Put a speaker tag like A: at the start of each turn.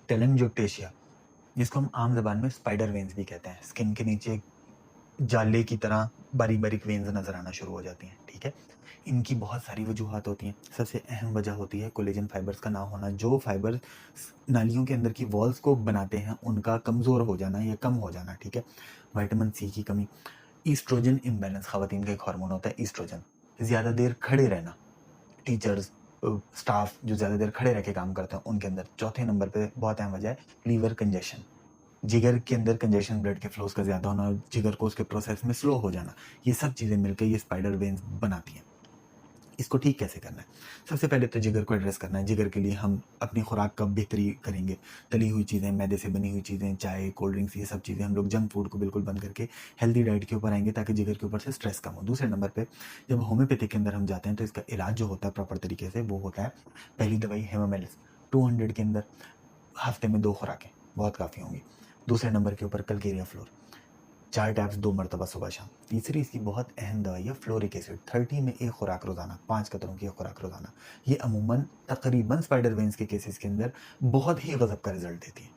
A: टेलेंजोक्टेशिया, जिसको हम आम ज़बान में स्पाइडर वेन्स भी कहते हैं। स्किन के नीचे एक जाले की तरह बारीक-बारीक वेन्स नज़र आना शुरू हो जाती हैं, ठीक है? इनकी बहुत सारी वजूहात होती हैं। सबसे अहम वजह होती है कोलेजन फाइबर्स का ना होना। जो फाइबर नालियों के अंदर की वॉल्स को बनाते हैं, उनका कमज़ोर हो जाना या कम हो जाना, ठीक है? विटामिन सी की कमी, ईस्ट्रोजन इम्बैलेंस, ख़वातीन का एक हार्मोन होता है ईस्ट्रोजन, ज़्यादा देर खड़े रहना, टीचर्स, स्टाफ जो ज़्यादा देर खड़े रह के काम करते हैं, उनके अंदर। चौथे नंबर पे बहुत अहम वजह है लीवर कंजेशन, जिगर के अंदर कंजेशन, ब्लड के फ्लोज का ज़्यादा होना, जिगर को उसके प्रोसेस में स्लो हो जाना, ये सब चीज़ें मिलकर ये स्पाइडर वेन्स बनाती हैं। इसको ठीक कैसे करना है? सबसे पहले तो जिगर को एड्रेस करना है। जिगर के लिए हम अपनी खुराक का बेहतरी करेंगे। तली हुई चीज़ें, मैदे से बनी हुई चीज़ें, चाय, कोल्ड ड्रिंक्स, ये सब चीज़ें हम लोग जंक फूड को बिल्कुल बंद करके हेल्दी डाइट के ऊपर आएँगे, ताकि जिगर के ऊपर से स्ट्रेस कम हो। दूसरे नंबर पे जब होम्योपैथिक के अंदर हम जाते हैं, तो इसका इलाज जो होता है प्रॉपर तरीके से, वो होता है पहली दवाई हेमामेलिस 200 के अंदर, हफ्ते में 2 खुराकें बहुत काफ़ी होंगी। दूसरे नंबर के ऊपर कल्केरिया फ्लोर, 4 टैब्स 2 मरतबा सुबह-शाम। तीसरी इसकी बहुत अहम दवाई है फ्लोरिक एसिड, 30 में 1 खुराक रोज़ाना, 5 कतरों की 1 खुराक रोज़ाना। ये अमूमन तकरीबन स्पाइडर वेन्स के केसेस के अंदर बहुत ही गज़ब का रिज़ल्ट देती है।